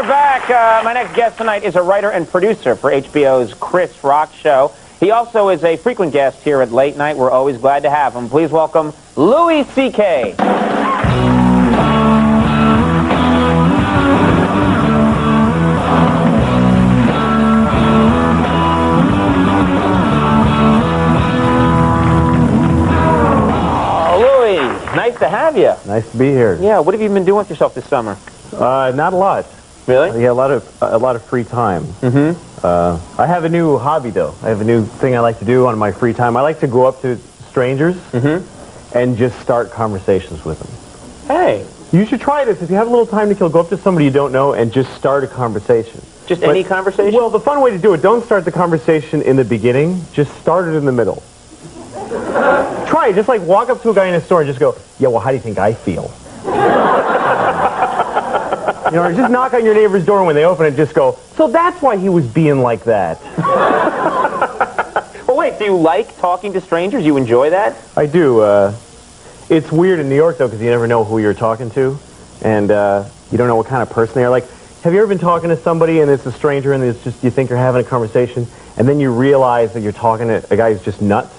we're back. My next guest tonight is a writer and producer for HBO's Chris Rock Show. He also is a frequent guest here at Late Night. We're always glad to have him. Please welcome Louis C.K. Nice to have you. Nice to be here. Yeah, what have you been doing with yourself this summer? Not a lot. Really? Yeah, a lot of free time. Mm-hmm. I have a new hobby though. I have a new thing I like to do on my free time. I like to go up to strangers and just start conversations with them. Hey. You should try this. If you have a little time to kill, go up to somebody you don't know and just start a conversation. Just any conversation? Well, the fun way to do it, don't start the conversation in the beginning. Just start it in the middle. Try it. Just like walk up to a guy in a store and just go, yeah, well, how do you think I feel? You know, or just knock on your neighbor's door and when they open it, just go, so that's why he was being like that. Well, wait, do you like talking to strangers? You enjoy that? I do. It's weird in New York, though, because you never know who you're talking to, and you don't know what kind of person they are. Like, have you ever been talking to somebody and it's a stranger and it's just, you think you're having a conversation, and then you realize that you're talking to a guy who's just nuts?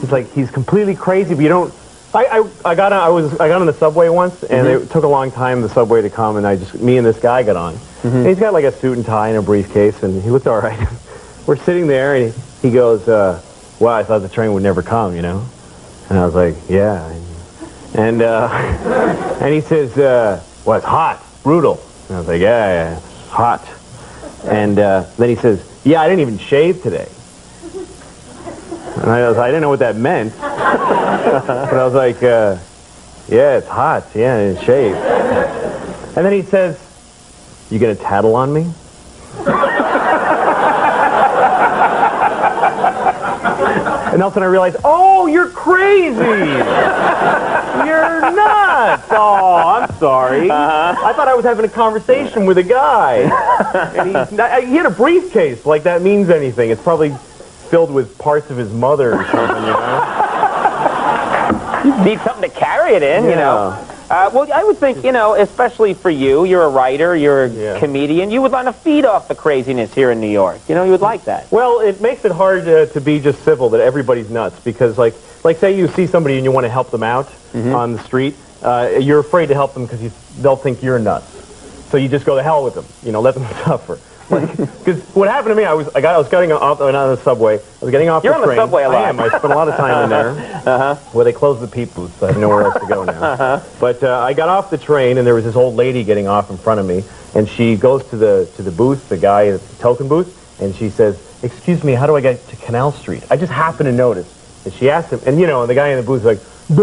It's like he's completely crazy, but you don't. I got on the subway once, and it took a long time the subway to come, and me and this guy got on. And he's got like a suit and tie and a briefcase, and he looked all right. We're sitting there, and he goes, "Wow, I thought the train would never come," you know. And I was like, "Yeah," and he says, "Well, it's hot, brutal." And I was like, "Yeah, it's hot." And then he says, "Yeah, I didn't even shave today." And I didn't know what that meant, but I was like, yeah, it's hot, yeah, I didn't shave. And then he says, you gonna tattle on me? And all of a sudden I realized, oh, you're crazy! You're nuts! Oh, I'm sorry. I thought I was having a conversation with a guy. And he had a briefcase, like that means anything. It's probably filled with parts of his mother or something, you know? You need something to carry it in, yeah. You know? Well, I would think, you know, especially for you, you're a writer, you're a comedian, you would want to feed off the craziness here in New York. You know, you would like that. Well, it makes it hard to be just civil, that everybody's nuts, because, like say you see somebody and you want to help them out on the street, you're afraid to help them because they'll think you're nuts. So you just go to hell with them, you know, let them suffer. Because what happened to me, I was getting off on the subway. I was getting off the train. You're on the subway a lot. I am. I spent a lot of time in there. Well, they closed the peep booth, so I have nowhere else to go now. But I got off the train, and there was this old lady getting off in front of me, and she goes to the booth, the guy at the token booth, and she says, "Excuse me, how do I get to Canal Street?" I just happened to notice. And she asked him, and you know, the guy in the booth was like, you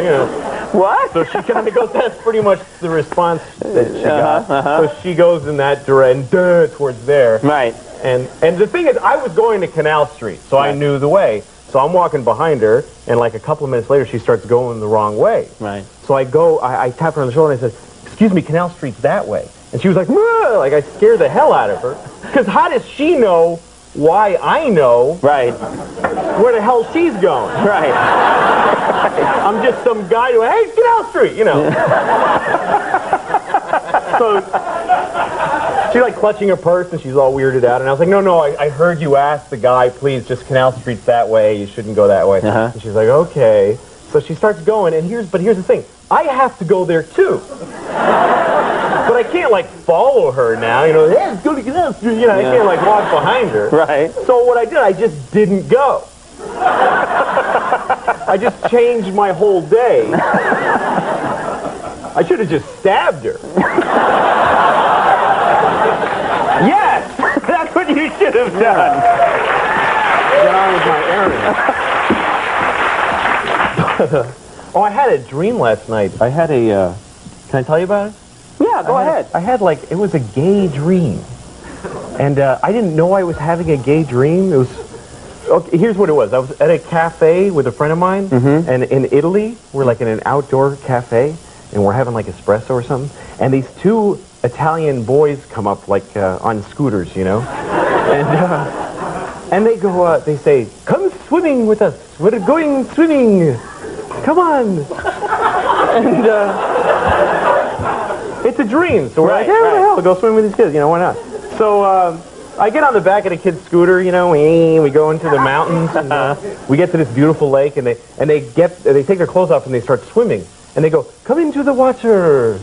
know. What? So she kind of goes, that's pretty much the response that she got. So she goes in that direction, towards there. Right. And the thing is, I was going to Canal Street, so I knew the way. So I'm walking behind her, and like a couple of minutes later, she starts going the wrong way. Right. So I go, I tap her on the shoulder, and I said, "Excuse me, Canal Street's that way." And she was like, "Whoa!" Like I scared the hell out of her. Because how does she know why I know where the hell she's going? Right. I'm just some guy who, hey, Canal Street, you know. So she's like clutching her purse and she's all weirded out. And I was like, no, I heard you ask the guy, please, just Canal Street's that way. You shouldn't go that way. And she's like, okay. So she starts going, and here's the thing. I have to go there too. But I can't like follow her now, you know, hey, let's go to Canal Street. You know, I can't like walk behind her. Right. So what I did, I just didn't go. I just changed my whole day. I should have just stabbed her. Yes! That's what you should have done. Get on with my errand. Oh, I had a dream last night. I had a, can I tell you about it? Yeah, go ahead. I had like, it was a gay dream. And I didn't know I was having a gay dream. It was, okay, here's what it was. I was at a cafe with a friend of mine, and in Italy, we're like in an outdoor cafe, and we're having like espresso or something, and these two Italian boys come up like on scooters, you know, and they go, they say, "Come swimming with us. We're going swimming." come on. And it's a dream. So we're like, yeah, what the hell? We'll go swim with these kids. You know, why not? So I get on the back of the kid's scooter, you know, we go into the mountains, and we get to this beautiful lake, and they take their clothes off and they start swimming, and they go, come into the water,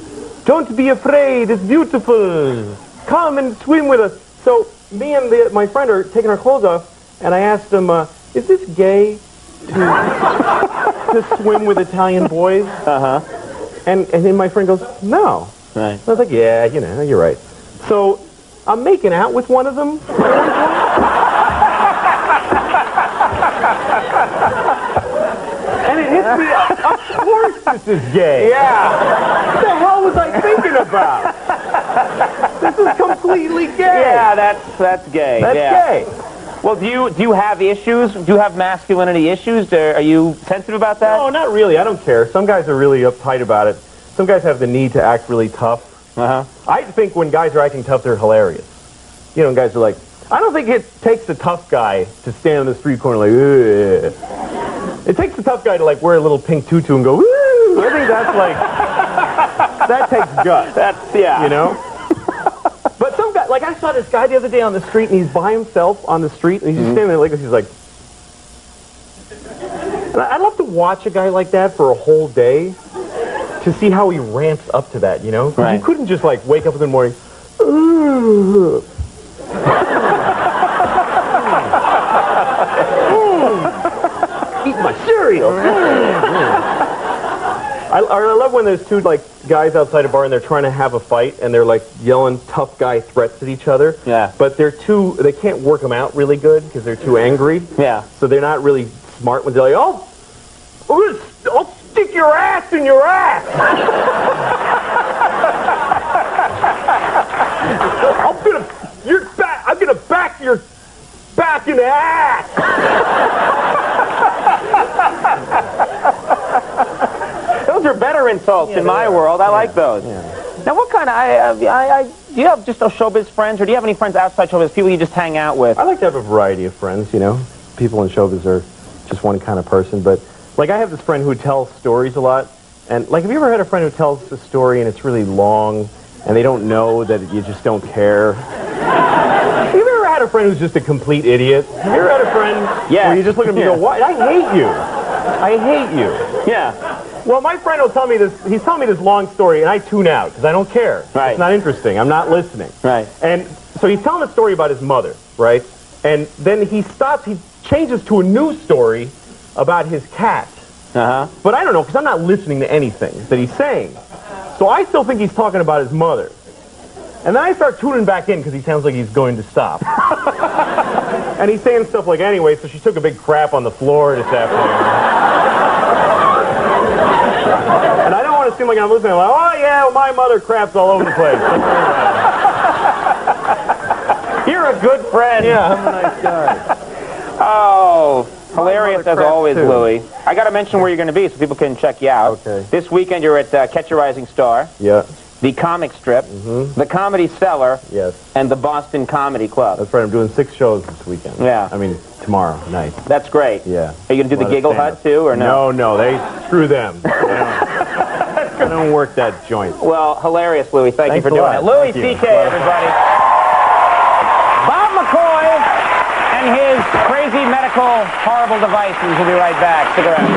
don't be afraid, it's beautiful, come and swim with us. So me and my friend are taking our clothes off, and I asked him, is this gay to swim with Italian boys? And then my friend goes, no. Right. I was like, yeah, you know, you're right. So I'm making out with one of them. And it hits me, of course this is gay. Yeah. What the hell was I thinking about? This is completely gay. Yeah, that's gay. That's gay. Well, do you have issues? Do you have masculinity issues? Are you sensitive about that? No, not really. I don't care. Some guys are really uptight about it. Some guys have the need to act really tough. I think when guys are acting tough, they're hilarious. You know, guys are like, I don't think it takes a tough guy to stand on the street corner like, ugh. It takes a tough guy to like wear a little pink tutu and go, woo! I think that's like, that takes guts. That's, yeah. You know? But some guy, like I saw this guy the other day on the street, and he's by himself on the street, and he's just standing there like this, he's like, and I'd love to watch a guy like that for a whole day to see how he ramps up to that, you know? Because you couldn't just like wake up in the morning, eat my cereal. I love when there's two like guys outside a bar and they're trying to have a fight and they're like yelling tough guy threats at each other. Yeah. But they can't work them out really good because they're too angry. Yeah. So they're not really smart when they're like, oh, I'll stick your ass in your ass. I'm gonna back your back in the ass. Those are better insults in my world. I like those. Yeah. Now, what kind of, do you have just those showbiz friends, or do you have any friends outside showbiz, people you just hang out with? I like to have a variety of friends, you know. People in showbiz are just one kind of person, but, like, I have this friend who tells stories a lot, and, like, have you ever had a friend who tells a story and it's really long, and they don't know that you just don't care? Have you ever had a friend who's just a complete idiot? Have you ever had a friend where you just look at him and go, what? I hate you. I hate you. Yeah. Well, my friend will tell me this, he's telling me this long story, and I tune out, because I don't care. Right. It's not interesting. I'm not listening. Right. And so he's telling a story about his mother, right? And then he changes to a new story about his cat. But I don't know, because I'm not listening to anything that he's saying. So I still think he's talking about his mother. And then I start tuning back in, because he sounds like he's going to stop. And he's saying stuff like, anyway, so she took a big crap on the floor this afternoon. And I don't want to seem like I'm listening. I'm like, oh, yeah, well, my mother craps all over the place. You're a good friend. Yeah, I'm a nice guy. Oh, hilarious as always, too. Louie. I got to mention where you're going to be so people can check you out. Okay. This weekend you're at Catch a Rising Star. Yeah. The Comic Strip. The Comedy Cellar. Yes. And the Boston Comedy Club. That's right. I'm doing 6 shows this weekend. Yeah. I mean, tomorrow night. That's great. Yeah. Are you going to do the Giggle Hut, too, or no? No, screw them. I don't work that joint. Well, hilarious, Louie. Thank you for doing it. Louis C.K., everybody. Bob McCoy and his crazy medical horrible devices. We'll be right back. Stick around.